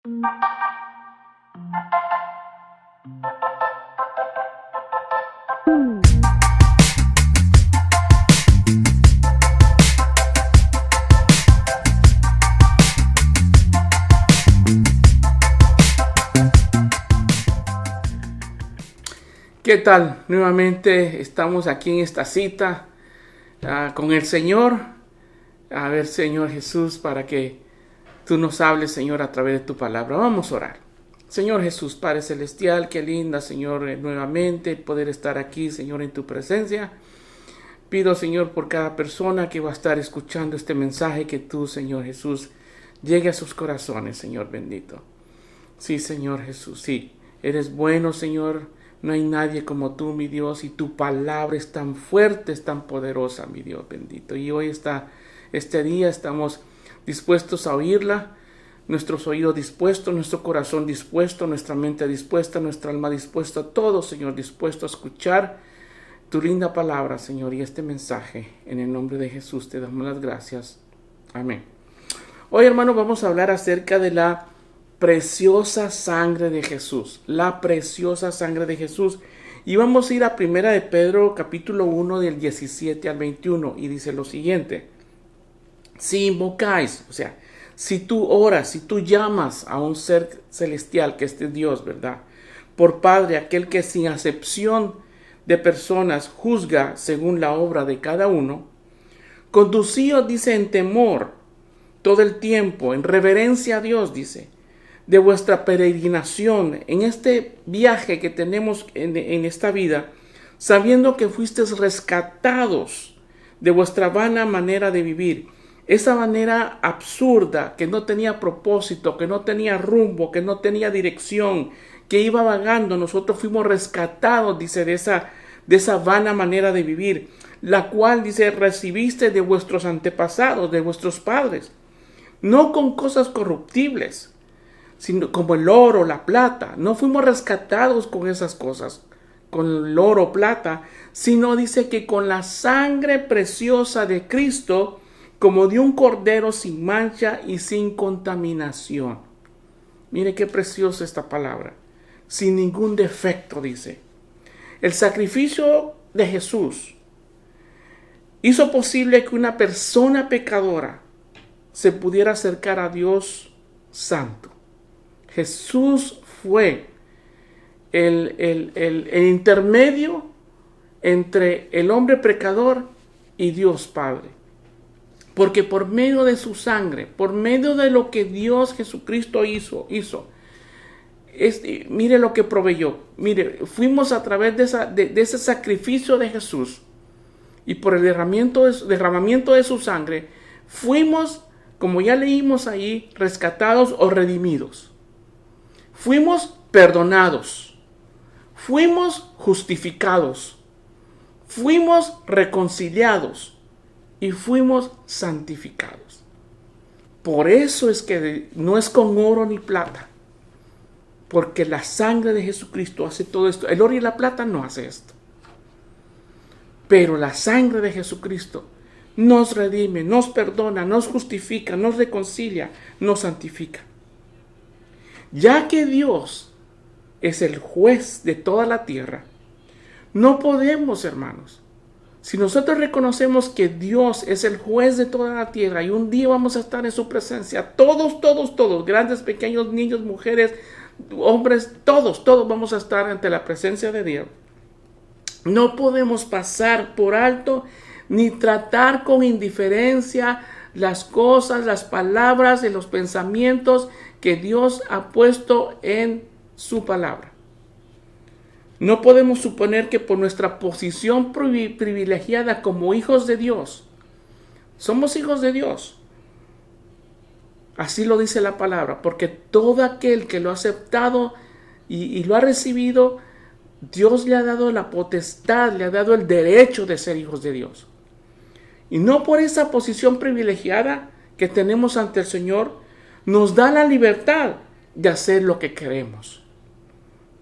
¿Qué tal? Nuevamente estamos aquí en esta cita con el Señor. A ver, Señor Jesús, para que tú nos hables, Señor, a través de tu palabra. Vamos a orar. Señor Jesús, Padre Celestial, qué linda, Señor, nuevamente poder estar aquí, Señor, en tu presencia. Pido, Señor, por cada persona que va a estar escuchando este mensaje, que tú, Señor Jesús, llegue a sus corazones, Señor bendito. Sí, Señor Jesús, sí. Eres bueno, Señor. No hay nadie como tú, mi Dios, y tu palabra es tan fuerte, es tan poderosa, mi Dios bendito. Y hoy este día estamos dispuestos a oírla, nuestros oídos dispuestos, nuestro corazón dispuesto, nuestra mente dispuesta, nuestra alma dispuesta, todo, Señor, dispuesto a escuchar tu linda palabra, Señor, y este mensaje. En el nombre de Jesús te damos las gracias. Amén. Hoy, hermano, vamos a hablar acerca de la preciosa sangre de Jesús, la preciosa sangre de Jesús. Y vamos a ir a 1 de Pedro, capítulo 1, del 17 al 21, y dice lo siguiente: si invocáis, o sea, si tú oras, si tú llamas a un ser celestial, que este Dios, ¿verdad?, por Padre, aquel que sin acepción de personas juzga según la obra de cada uno, conducíos, dice, en temor todo el tiempo, en reverencia a Dios, dice, de vuestra peregrinación en este viaje que tenemos en esta vida, sabiendo que fuisteis rescatados de vuestra vana manera de vivir, esa manera absurda que no tenía propósito, que no tenía rumbo, que no tenía dirección, que iba vagando. Nosotros fuimos rescatados, dice, de esa vana manera de vivir, la cual, dice, recibiste de vuestros antepasados, de vuestros padres, no con cosas corruptibles, sino como el oro, la plata. No fuimos rescatados con esas cosas, con el oro, plata, sino, dice, que con la sangre preciosa de Cristo, como de un cordero sin mancha y sin contaminación. Mire qué preciosa esta palabra. Sin ningún defecto, dice. El sacrificio de Jesús hizo posible que una persona pecadora se pudiera acercar a Dios santo. Jesús fue el intermedio entre el hombre pecador y Dios Padre. Porque por medio de su sangre, por medio de lo que Dios Jesucristo hizo, mire lo que proveyó. Mire, fuimos a través de ese sacrificio de Jesús, y por el derramamiento de su sangre, fuimos, como ya leímos ahí, rescatados o redimidos. Fuimos perdonados, fuimos justificados, fuimos reconciliados y fuimos santificados. Por eso es que no es con oro ni plata, porque la sangre de Jesucristo hace todo esto. El oro y la plata no hace esto, pero la sangre de Jesucristo nos redime, nos perdona, nos justifica, nos reconcilia, nos santifica. Ya que Dios es el juez de toda la tierra, no podemos, hermanos, si nosotros reconocemos que Dios es el juez de toda la tierra y un día vamos a estar en su presencia, todos, grandes, pequeños, niños, mujeres, hombres, todos vamos a estar ante la presencia de Dios. No podemos pasar por alto ni tratar con indiferencia las cosas, las palabras y los pensamientos que Dios ha puesto en su palabra. No podemos suponer que por nuestra posición privilegiada como hijos de Dios, somos hijos de Dios. Así lo dice la palabra, porque todo aquel que lo ha aceptado y lo ha recibido, Dios le ha dado la potestad, le ha dado el derecho de ser hijos de Dios. Y no por esa posición privilegiada que tenemos ante el Señor, nos da la libertad de hacer lo que queremos.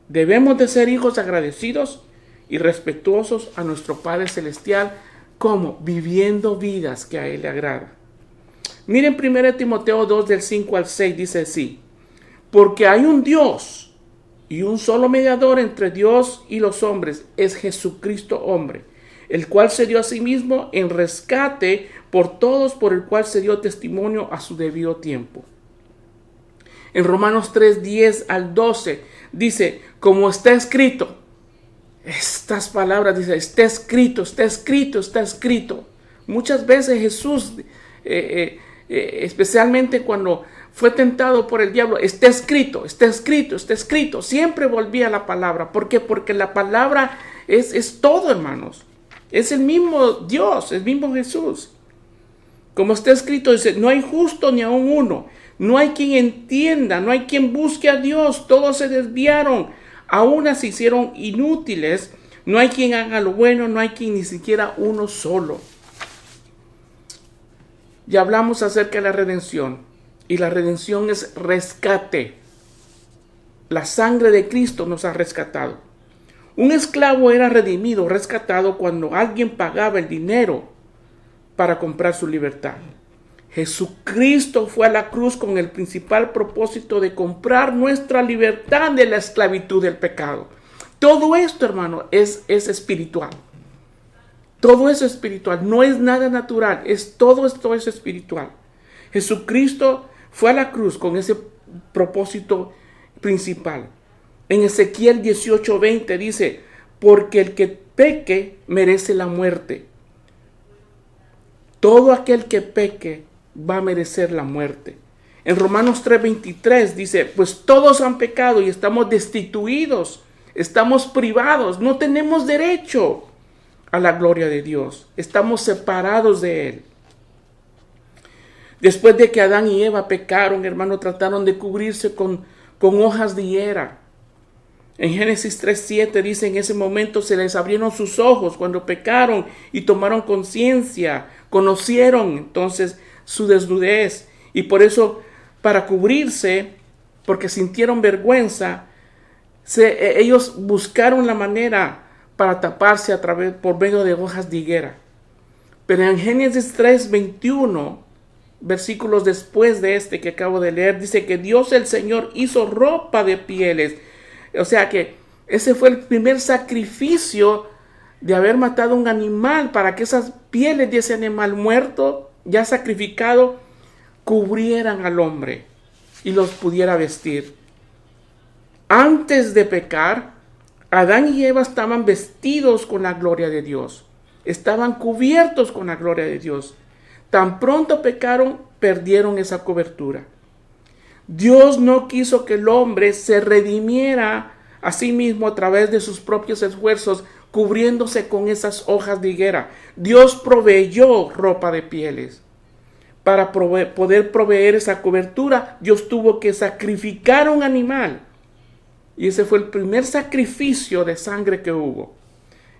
Debemos de ser hijos agradecidos y respetuosos a nuestro Padre Celestial, como viviendo vidas que a Él le agrada. Miren 1 Timoteo 2 del 5 al 6, dice así: Porque hay un Dios y un solo mediador entre Dios y los hombres, es Jesucristo hombre, el cual se dio a sí mismo en rescate por todos, por el cual se dio testimonio a su debido tiempo. En Romanos 3, 10 al 12 dice, como está escrito, estas palabras dice, está escrito, está escrito, está escrito. Muchas veces Jesús, especialmente cuando fue tentado por el diablo, está escrito, está escrito, está escrito. Siempre volvía a la palabra. ¿Por qué? Porque la palabra es todo, hermanos. Es el mismo Dios, el mismo Jesús. Como está escrito, dice, no hay justo ni aun uno. No hay quien entienda, no hay quien busque a Dios. Todos se desviaron, aún se hicieron inútiles. No hay quien haga lo bueno, no hay quien ni siquiera uno solo. Ya hablamos acerca de la redención. Y la redención es rescate. La sangre de Cristo nos ha rescatado. Un esclavo era redimido, rescatado cuando alguien pagaba el dinero para comprar su libertad. Jesucristo fue a la cruz con el principal propósito de comprar nuestra libertad de la esclavitud del pecado. Todo esto, hermano, es espiritual. Todo eso es espiritual, no es nada natural, todo esto es espiritual. Jesucristo fue a la cruz con ese propósito principal. En Ezequiel 18:20 dice, porque el que peque merece la muerte. Todo aquel que peque va a merecer la muerte. En Romanos 3:23 dice, pues todos han pecado y estamos destituidos, estamos privados, no tenemos derecho a la gloria de Dios. Estamos separados de Él. Después de que Adán y Eva pecaron, hermano, trataron de cubrirse con hojas de higuera. En Génesis 3:7 dice, en ese momento se les abrieron sus ojos cuando pecaron y tomaron conciencia, conocieron entonces su desnudez. Y por eso, para cubrirse, porque sintieron vergüenza, ellos buscaron la manera para taparse por medio de hojas de higuera. Pero en Génesis 3:21, versículos después de este que acabo de leer, dice que Dios el Señor hizo ropa de pieles. O sea que ese fue el primer sacrificio de haber matado un animal para que esas pieles de ese animal muerto, ya sacrificado, cubrieran al hombre y los pudiera vestir. Antes de pecar, Adán y Eva estaban vestidos con la gloria de Dios. Estaban cubiertos con la gloria de Dios. Tan pronto pecaron, perdieron esa cobertura. Dios no quiso que el hombre se redimiera a sí mismo a través de sus propios esfuerzos, cubriéndose con esas hojas de higuera. Dios proveyó ropa de pieles. Para poder proveer esa cobertura, Dios tuvo que sacrificar un animal. Y ese fue el primer sacrificio de sangre que hubo.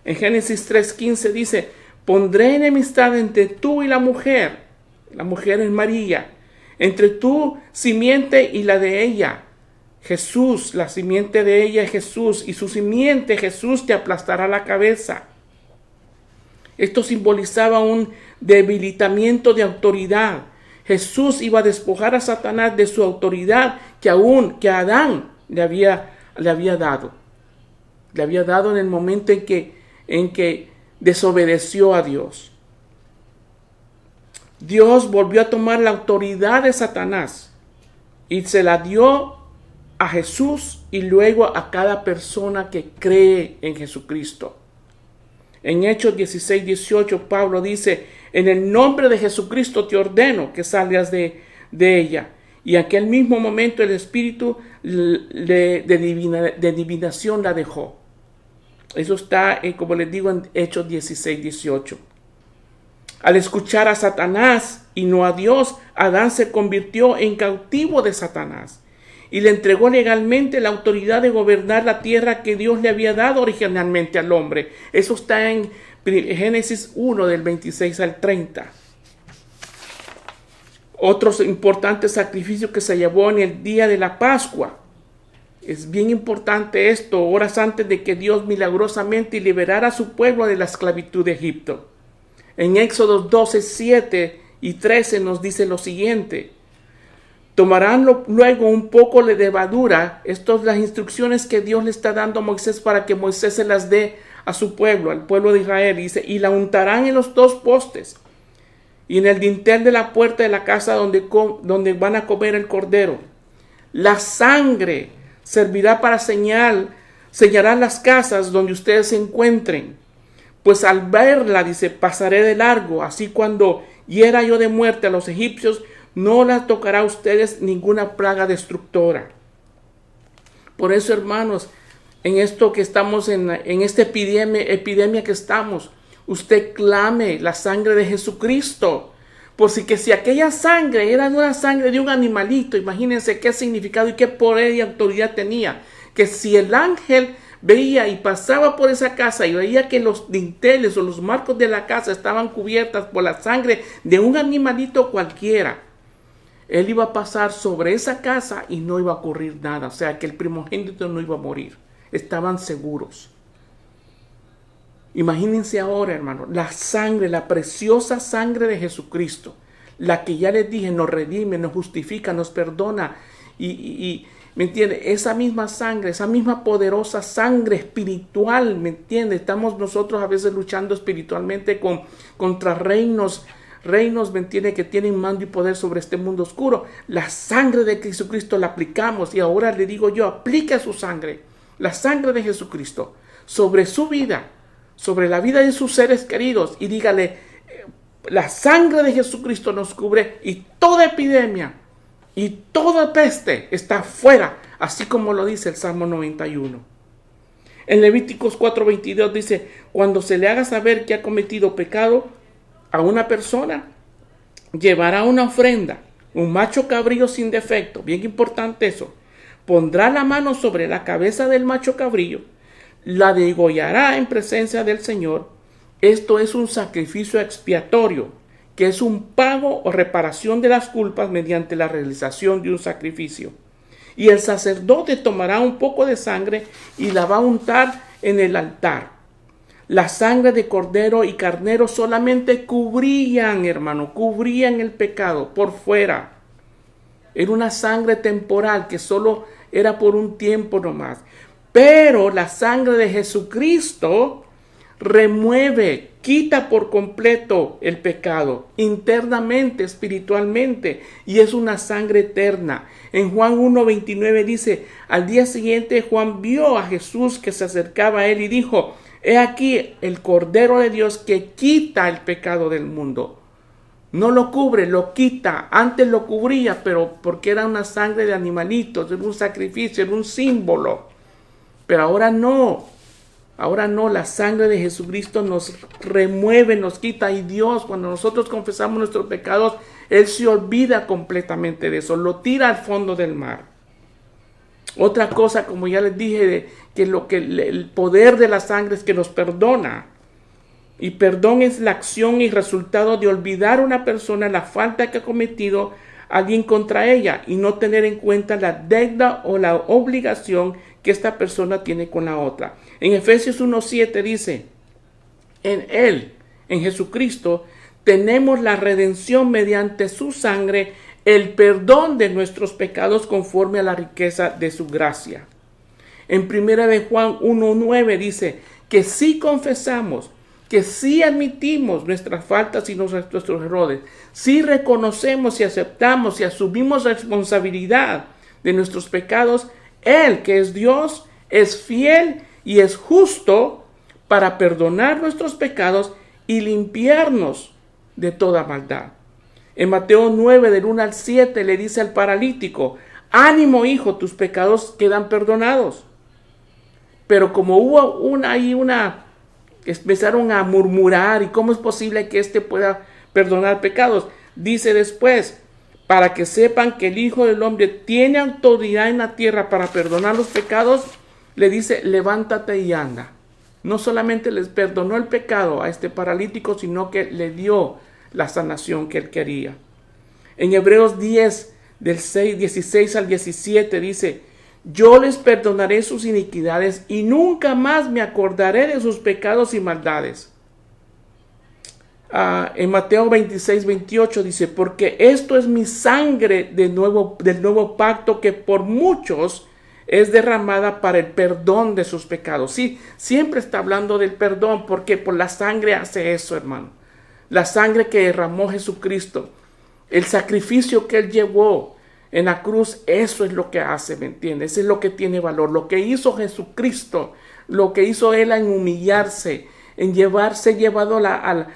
En Génesis 3:15 dice, pondré enemistad entre tú y la mujer es María, entre tu simiente y la de ella. Jesús, la simiente de ella es Jesús, y su simiente, Jesús, te aplastará la cabeza. Esto simbolizaba un debilitamiento de autoridad. Jesús iba a despojar a Satanás de su autoridad que Adán le había dado. Le había dado en el momento en que desobedeció a Dios. Dios volvió a tomar la autoridad de Satanás y se la dio a Jesús y luego a cada persona que cree en Jesucristo. En Hechos 16:18 Pablo dice, en el nombre de Jesucristo te ordeno que salgas de ella. Y en aquel mismo momento el espíritu de divinación la dejó. Eso está, como les digo, en Hechos 16:18. Al escuchar a Satanás y no a Dios, Adán se convirtió en cautivo de Satanás y le entregó legalmente la autoridad de gobernar la tierra que Dios le había dado originalmente al hombre. Eso está en Génesis 1 del 26 al 30. Otro importante sacrificio que se llevó en el día de la Pascua. Es bien importante esto, horas antes de que Dios milagrosamente liberara a su pueblo de la esclavitud de Egipto. En Éxodo 12:7 y 13 nos dice lo siguiente. Tomarán luego un poco de levadura. Estas son las instrucciones que Dios le está dando a Moisés para que Moisés se las dé a su pueblo, al pueblo de Israel. Dice, y la untarán en los 2 postes y en el dintel de la puerta de la casa donde van a comer el cordero. La sangre servirá para señalar las casas donde ustedes se encuentren. Pues al verla, dice, pasaré de largo. Así cuando hiera yo de muerte a los egipcios, no la tocará a ustedes ninguna plaga destructora. Por eso, hermanos, en esto que estamos, en esta epidemia que estamos, usted clame la sangre de Jesucristo. Por si aquella sangre era una sangre de un animalito, imagínense qué significado y qué poder y autoridad tenía. Que si el ángel veía y pasaba por esa casa y veía que los dinteles o los marcos de la casa estaban cubiertas por la sangre de un animalito cualquiera, él iba a pasar sobre esa casa y no iba a ocurrir nada. O sea, que el primogénito no iba a morir. Estaban seguros. Imagínense ahora, hermano, la sangre, la preciosa sangre de Jesucristo, la que ya les dije, nos redime, nos justifica, nos perdona y ¿me entiende? Esa misma sangre, esa misma poderosa sangre espiritual, ¿me entiende? Estamos nosotros a veces luchando espiritualmente contra reinos, ¿me entiende? Que tienen mando y poder sobre este mundo oscuro. La sangre de Jesucristo la aplicamos y ahora le digo yo, aplique su sangre, la sangre de Jesucristo, sobre su vida, sobre la vida de sus seres queridos y dígale, la sangre de Jesucristo nos cubre y toda epidemia y toda peste está fuera, así como lo dice el Salmo 91. En Levíticos 4:22 dice, cuando se le haga saber que ha cometido pecado a una persona, llevará una ofrenda, un macho cabrío sin defecto, bien importante eso, pondrá la mano sobre la cabeza del macho cabrío, la degollará en presencia del Señor. Esto es un sacrificio expiatorio, que es un pago o reparación de las culpas mediante la realización de un sacrificio. Y el sacerdote tomará un poco de sangre y la va a untar en el altar. La sangre de cordero y carnero solamente cubrían, hermano, cubrían el pecado por fuera. Era una sangre temporal que solo era por un tiempo nomás. Pero la sangre de Jesucristo remueve, quita por completo el pecado, internamente, espiritualmente, y es una sangre eterna. En Juan 1:29 dice, al día siguiente Juan vio a Jesús que se acercaba a él y dijo, he aquí el Cordero de Dios que quita el pecado del mundo. No lo cubre, lo quita. Antes lo cubría, pero porque era una sangre de animalitos, era un sacrificio, era un símbolo. Pero ahora no, la sangre de Jesucristo nos remueve, nos quita. Y Dios, cuando nosotros confesamos nuestros pecados, Él se olvida completamente de eso, lo tira al fondo del mar. Otra cosa, como ya les dije, que el poder de la sangre es que nos perdona. Y perdón es la acción y resultado de olvidar a una persona la falta que ha cometido alguien contra ella y no tener en cuenta la deuda o la obligación que esta persona tiene con la otra. En Efesios 1:7 dice, en Él, en Jesucristo, tenemos la redención mediante su sangre, el perdón de nuestros pecados conforme a la riqueza de su gracia. En 1 de Juan 1:9 dice que si confesamos, que si admitimos nuestras faltas y nuestros errores, si reconocemos y aceptamos y asumimos responsabilidad de nuestros pecados, Él, que es Dios, es fiel y es justo para perdonar nuestros pecados y limpiarnos de toda maldad. En Mateo 9, del 1 al 7, le dice al paralítico, ánimo hijo, tus pecados quedan perdonados. Pero como hubo empezaron a murmurar, ¿y cómo es posible que éste pueda perdonar pecados? Dice después, para que sepan que el Hijo del Hombre tiene autoridad en la tierra para perdonar los pecados, le dice, levántate y anda. No solamente les perdonó el pecado a este paralítico, sino que le dio la sanación que él quería. En Hebreos 10, del 16 al 17 dice, yo les perdonaré sus iniquidades y nunca más me acordaré de sus pecados y maldades. en Mateo 26, 28 dice, porque esto es mi sangre del nuevo pacto que por muchos es derramada para el perdón de sus pecados. Sí, siempre está hablando del perdón porque por la sangre hace eso, hermano. La sangre que derramó Jesucristo, el sacrificio que Él llevó en la cruz, eso es lo que hace, ¿me entiendes? Eso es lo que tiene valor. Lo que hizo Jesucristo, lo que hizo Él en humillarse, en ser llevado al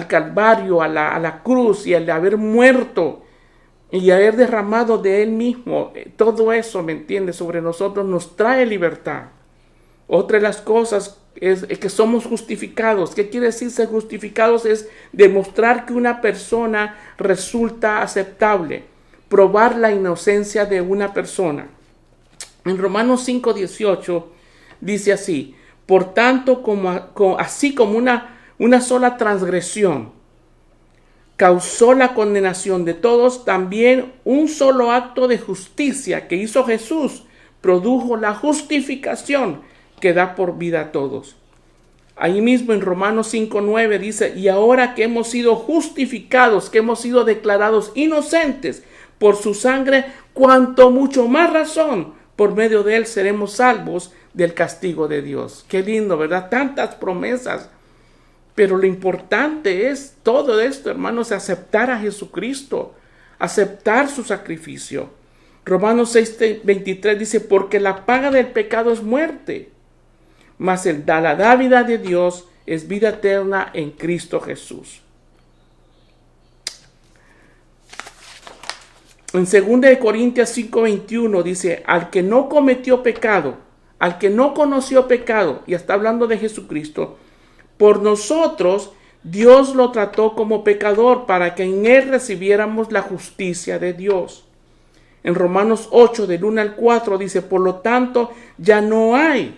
Calvario, a la cruz, y al haber muerto y haber derramado de Él mismo, todo eso, ¿me entiendes?, sobre nosotros nos trae libertad. Otra de las cosas es que somos justificados. ¿Qué quiere decir ser justificados? Es demostrar que una persona resulta aceptable, probar la inocencia de una persona. En Romanos 5:18 dice así, por tanto, así como una sola transgresión causó la condenación de todos, también un solo acto de justicia que hizo Jesús produjo la justificación que da por vida a todos. Ahí mismo en Romanos 5:9 dice, y ahora que hemos sido justificados, que hemos sido declarados inocentes por su sangre, cuanto mucho más razón, por medio de Él seremos salvos del castigo de Dios. Qué lindo, ¿verdad? Tantas promesas. Pero lo importante es todo esto, hermanos, aceptar a Jesucristo, aceptar su sacrificio. Romanos 6:23 dice, porque la paga del pecado es muerte, mas la dádiva de Dios es vida eterna en Cristo Jesús. En 2 Corintios 5:21 dice, al que no cometió pecado, al que no conoció pecado, y está hablando de Jesucristo, por nosotros Dios lo trató como pecador para que en Él recibiéramos la justicia de Dios. En Romanos 8, del 1 al 4 dice, por lo tanto, ya no hay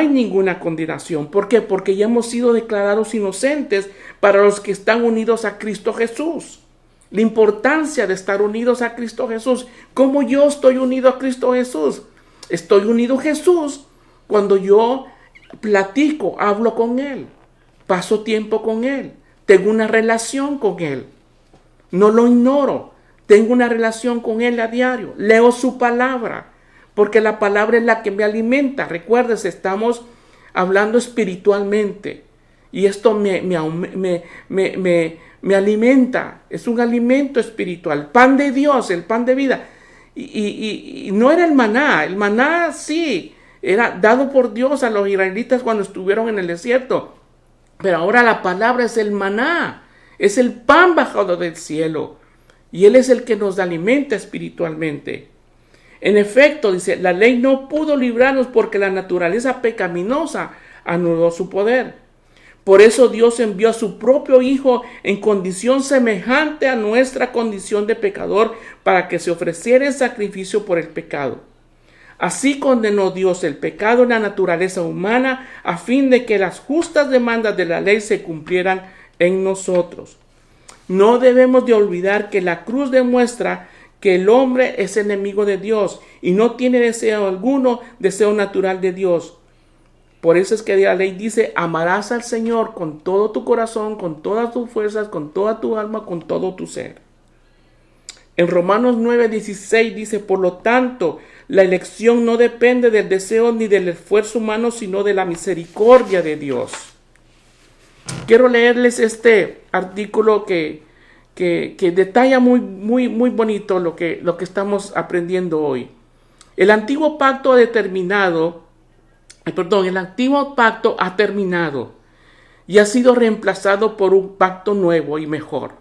ninguna condenación. ¿Por qué? Porque ya hemos sido declarados inocentes para los que están unidos a Cristo Jesús. La importancia de estar unidos a Cristo Jesús. ¿Cómo yo estoy unido a Cristo Jesús? Estoy unido a Jesús cuando yo platico, hablo con Él, paso tiempo con Él, tengo una relación con Él, no lo ignoro, tengo una relación con Él a diario, leo su palabra, porque la palabra es la que me alimenta. Recuerdes, estamos hablando espiritualmente y esto me alimenta, es un alimento espiritual, pan de Dios, el pan de vida. Y no era el maná sí, era dado por Dios a los israelitas cuando estuvieron en el desierto. Pero ahora la palabra es el maná, es el pan bajado del cielo. Y Él es el que nos alimenta espiritualmente. En efecto, dice, la ley no pudo librarnos porque la naturaleza pecaminosa anuló su poder. Por eso Dios envió a su propio Hijo en condición semejante a nuestra condición de pecador para que se ofreciera en sacrificio por el pecado. Así condenó Dios el pecado en la naturaleza humana a fin de que las justas demandas de la ley se cumplieran en nosotros. No debemos de olvidar que la cruz demuestra que el hombre es enemigo de Dios y no tiene deseo alguno, deseo natural de Dios. Por eso es que la ley dice, amarás al Señor con todo tu corazón, con todas tus fuerzas, con toda tu alma, con todo tu ser. En Romanos 9:16 dice, por lo tanto, la elección no depende del deseo ni del esfuerzo humano, sino de la misericordia de Dios. Quiero leerles este artículo que detalla muy bonito lo que estamos aprendiendo hoy. El antiguo pacto ha terminado y ha sido reemplazado por un pacto nuevo y mejor.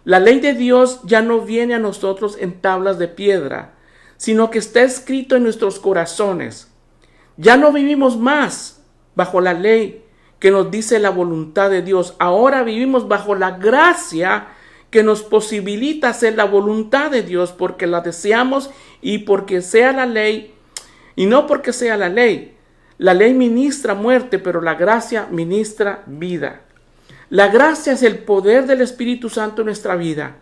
La ley de Dios ya no viene a nosotros en tablas de piedra, sino que está escrito en nuestros corazones. Ya no vivimos más bajo la ley que nos dice la voluntad de Dios. Ahora vivimos bajo la gracia que nos posibilita hacer la voluntad de Dios porque la deseamos y porque sea la ley, y no porque sea la ley. La ley ministra muerte, pero la gracia ministra vida. La gracia es el poder del Espíritu Santo en nuestra vida,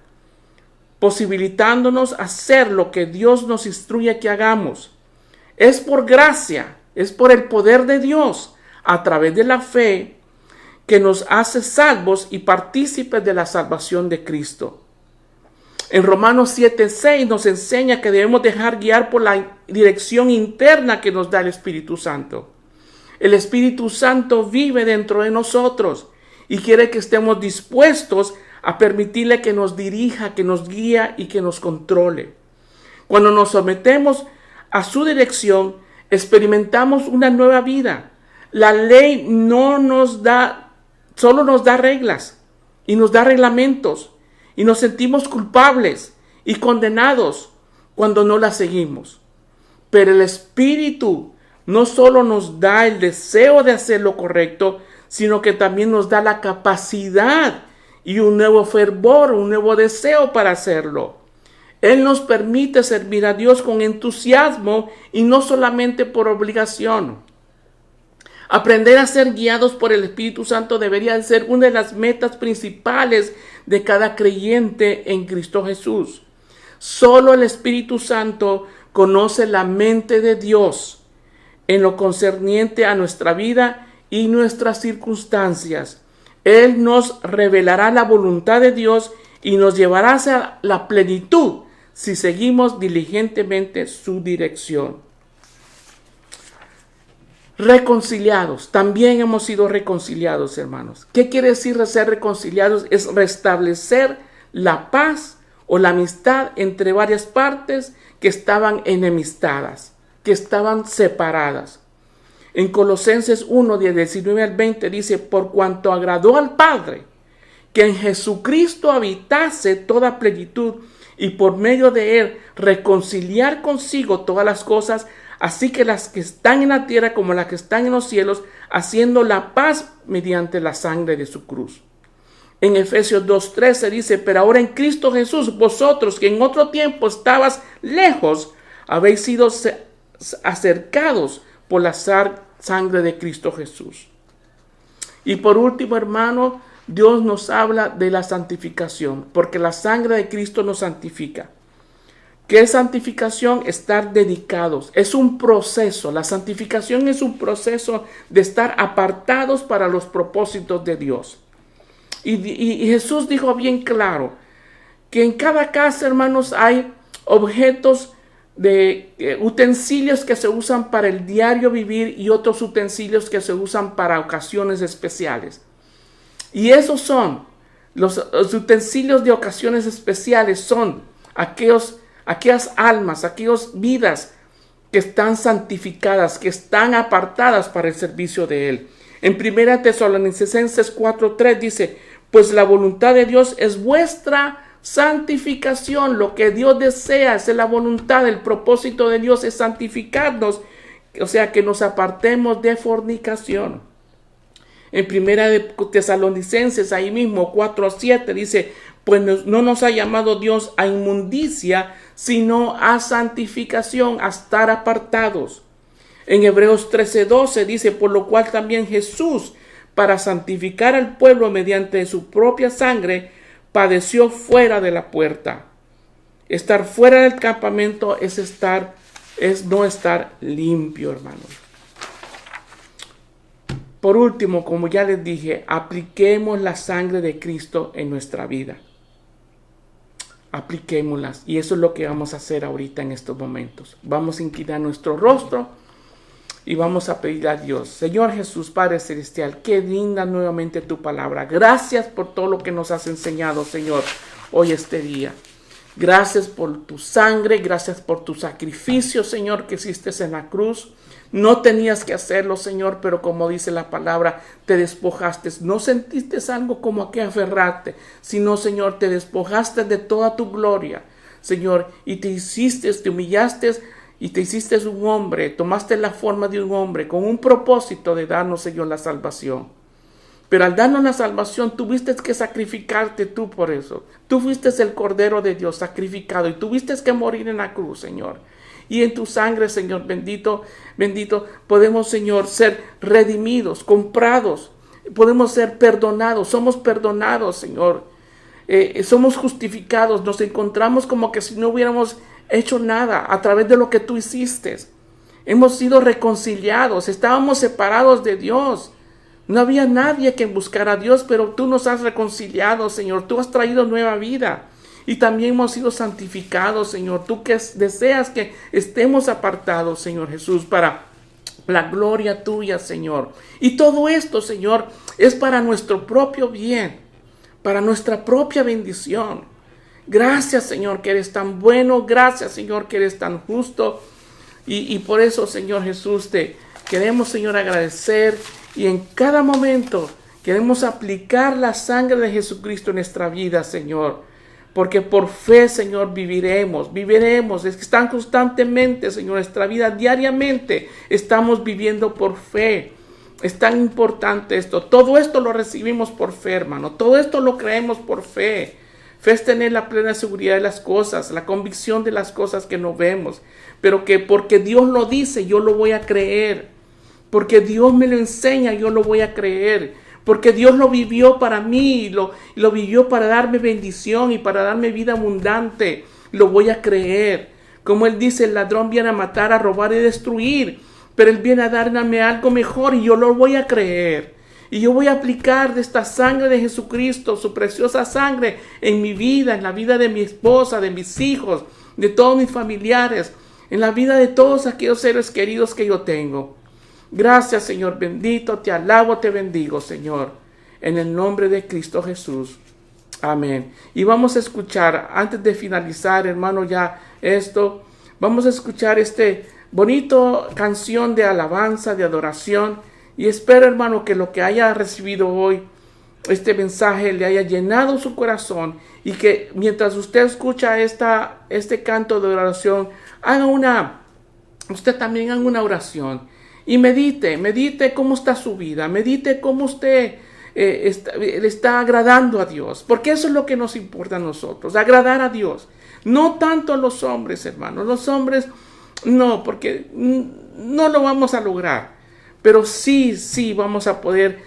posibilitándonos hacer lo que Dios nos instruye que hagamos. Es por gracia, es por el poder de Dios, a través de la fe, que nos hace salvos y partícipes de la salvación de Cristo. En Romanos 7:6 nos enseña que debemos dejar guiar por la dirección interna que nos da el Espíritu Santo. El Espíritu Santo vive dentro de nosotros y quiere que estemos dispuestos a permitirle que nos dirija, que nos guíe y que nos controle. Cuando nos sometemos a su dirección, experimentamos una nueva vida. La ley no nos da, solo nos da reglas y nos da reglamentos y nos sentimos culpables y condenados cuando no la seguimos. Pero el Espíritu no solo nos da el deseo de hacer lo correcto, sino que también nos da la capacidad y un nuevo fervor, un nuevo deseo para hacerlo. Él nos permite servir a Dios con entusiasmo y no solamente por obligación. Aprender a ser guiados por el Espíritu Santo debería ser una de las metas principales de cada creyente en Cristo Jesús. Solo el Espíritu Santo conoce la mente de Dios en lo concerniente a nuestra vida y nuestras circunstancias. Él nos revelará la voluntad de Dios y nos llevará hacia la plenitud si seguimos diligentemente su dirección. Reconciliados, también hemos sido reconciliados, hermanos. ¿Qué quiere decir ser reconciliados? Es restablecer la paz o la amistad entre varias partes que estaban enemistadas, que estaban separadas. En Colosenses 1, 19 al 20 dice: por cuanto agradó al Padre que en Jesucristo habitase toda plenitud, y por medio de él reconciliar consigo todas las cosas, así que las que están en la tierra como las que están en los cielos, haciendo la paz mediante la sangre de su cruz. En Efesios 2:13 dice: pero ahora en Cristo Jesús, vosotros que en otro tiempo estabas lejos, habéis sido acercados por la sangre de Cristo Jesús. Y por último, hermano, Dios nos habla de la santificación, porque la sangre de Cristo nos santifica. ¿Qué es santificación? Estar dedicados. Es un proceso. La santificación es un proceso de estar apartados para los propósitos de Dios. Y Jesús dijo bien claro que en cada casa, hermanos, hay objetos de utensilios que se usan para el diario vivir y otros utensilios que se usan para ocasiones especiales. Y esos son los utensilios de ocasiones especiales, son aquellas almas, aquellas vidas que están santificadas, que están apartadas para el servicio de Él. En 1 Tesalonicenses 4:3 dice: pues la voluntad de Dios es vuestra santificación. Lo que Dios desea es la voluntad, el propósito de Dios es santificarnos, o sea, que nos apartemos de fornicación. En 1 Tesalonicenses, ahí mismo, 4:7 dice: pues no nos ha llamado Dios a inmundicia, sino a santificación, a estar apartados. En Hebreos 13:12 dice: por lo cual también Jesús, para santificar al pueblo mediante su propia sangre, padeció fuera de la puerta. Estar fuera del campamento es no estar limpio, hermanos. Por último, como ya les dije, apliquemos la sangre de Cristo en nuestra vida. Apliquémoslas. Y eso es lo que vamos a hacer ahorita en estos momentos. Vamos a inclinar nuestro rostro y vamos a pedir a Dios. Señor Jesús, Padre Celestial, qué linda nuevamente tu palabra. Gracias por todo lo que nos has enseñado, Señor, hoy este día. Gracias por tu sangre, gracias por tu sacrificio, Señor, que hiciste en la cruz. No tenías que hacerlo, Señor, pero como dice la palabra, te despojaste. No sentiste algo como a qué aferrarte, sino, Señor, te despojaste de toda tu gloria, Señor, y te humillaste y te hiciste un hombre, tomaste la forma de un hombre con un propósito de darnos, Señor, la salvación. Pero al darnos la salvación, tuviste que sacrificarte tú por eso. Tú fuiste el Cordero de Dios sacrificado y tuviste que morir en la cruz, Señor. Y en tu sangre, Señor, bendito, podemos, Señor, ser redimidos, comprados. Podemos ser perdonados, somos perdonados, Señor. Somos justificados, nos encontramos como que si no hubiéramos hecho nada a través de lo que tú hiciste. Hemos sido reconciliados, estábamos separados de Dios. No había nadie que buscara a Dios, pero tú nos has reconciliado, Señor. Tú has traído nueva vida. Y también hemos sido santificados, Señor. Tú que deseas que estemos apartados, Señor Jesús, para la gloria tuya, Señor. Y todo esto, Señor, es para nuestro propio bien, para nuestra propia bendición. Gracias, Señor, que eres tan bueno. Gracias, Señor, que eres tan justo. Y por eso, Señor Jesús, te queremos, Señor, agradecer. Y en cada momento queremos aplicar la sangre de Jesucristo en nuestra vida, Señor. Porque por fe, Señor, viviremos. Es que están constantemente, Señor, nuestra vida diariamente estamos viviendo por fe. Es tan importante esto. Todo esto lo recibimos por fe, hermano. Todo esto lo creemos por fe. Fe es tener la plena seguridad de las cosas, la convicción de las cosas que no vemos. Pero que porque Dios lo dice, yo lo voy a creer. Porque Dios me lo enseña, yo lo voy a creer. Porque Dios lo vivió para mí, lo vivió para darme bendición y para darme vida abundante. Lo voy a creer. Como Él dice, el ladrón viene a matar, a robar y destruir. Pero Él viene a darme algo mejor y yo lo voy a creer. Y yo voy a aplicar de esta sangre de Jesucristo, su preciosa sangre, en mi vida, en la vida de mi esposa, de mis hijos, de todos mis familiares, en la vida de todos aquellos seres queridos que yo tengo. Gracias, Señor bendito, te alabo, te bendigo, Señor, en el nombre de Cristo Jesús. Amén. Y vamos a escuchar, antes de finalizar, hermano, ya esto, vamos a escuchar este bonito canción de alabanza, de adoración. Y espero, hermano, que lo que haya recibido hoy, este mensaje, le haya llenado su corazón. Y que mientras usted escucha este canto de oración, usted también haga una oración. Y medite cómo está su vida, medite cómo usted le está agradando a Dios. Porque eso es lo que nos importa a nosotros, agradar a Dios. No tanto a los hombres, hermanos. Los hombres no, porque no lo vamos a lograr. Pero sí vamos a poder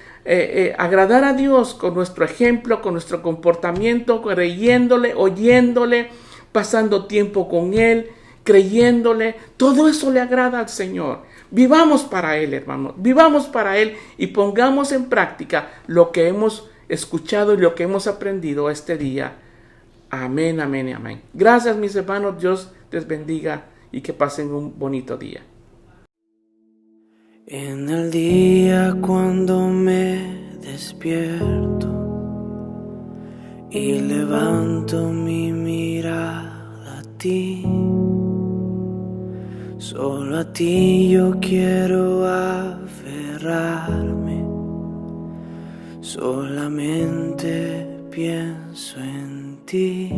agradar a Dios con nuestro ejemplo, con nuestro comportamiento, creyéndole, oyéndole, pasando tiempo con Él, creyéndole. Todo eso le agrada al Señor. Vivamos para Él, hermano. Vivamos para Él y pongamos en práctica lo que hemos escuchado y lo que hemos aprendido este día. Amén, amén y amén. Gracias, mis hermanos. Dios les bendiga y que pasen un bonito día. En el día cuando me despierto y levanto mi mirada a ti, solo a ti yo quiero aferrarme, solamente pienso en ti.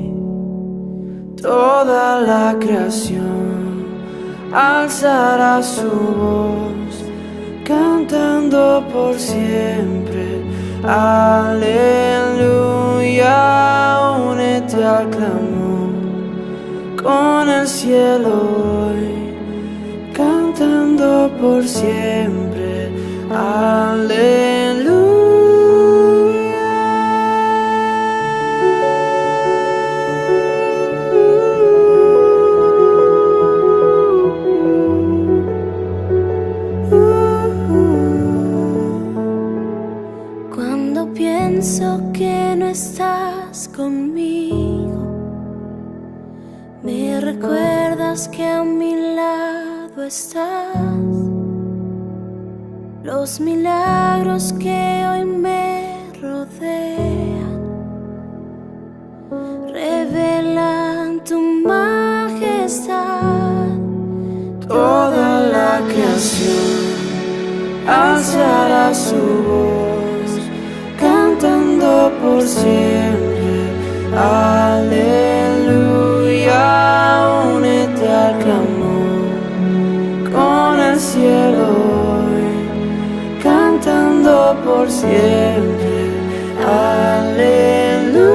Toda la creación alzará su voz, cantando por siempre, aleluya. Únete al clamor con el cielo hoy, cantando por siempre, aleluya. Cuando pienso que no estás conmigo, me recuerdas que a mi lado estás. Los milagros que hoy me rodean revelan tu majestad. Toda la creación alzará su voz, cantando por siempre, aleluya. Únete al clamor con el cielo hoy, cantando por siempre, aleluya.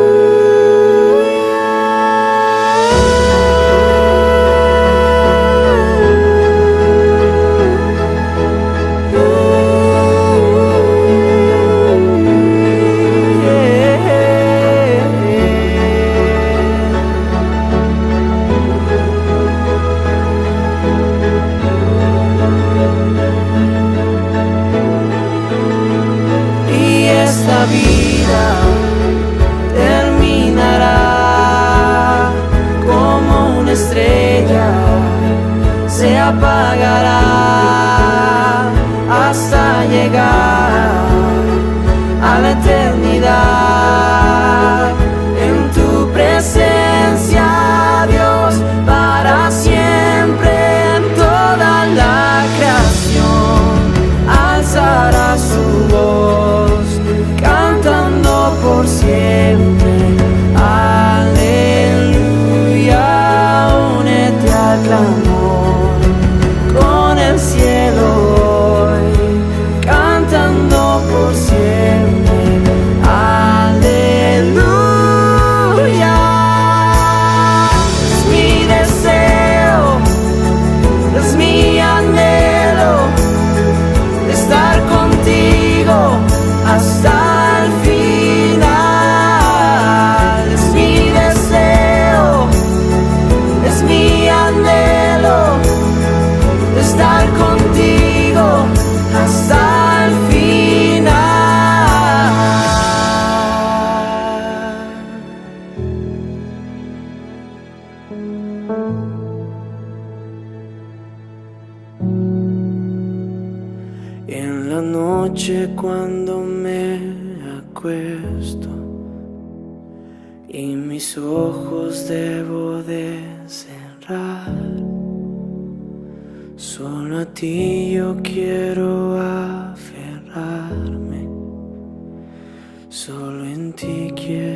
apagará hasta llegar a la eternidad. En tu presencia, Dios, para siempre en toda la creación alzará su voz, cantando por siempre. Aleluya, únete al clamor con el cielo hoy, cantando por siempre. Aleluya, es mi deseo, es mi anhelo estar contigo hasta el final. Es mi deseo, es mi anhelo estar contigo hasta el final. En la noche cuando me acuesto y mis ojos debo de cerrar, solo a ti yo quiero aferrarme, solo en ti quiero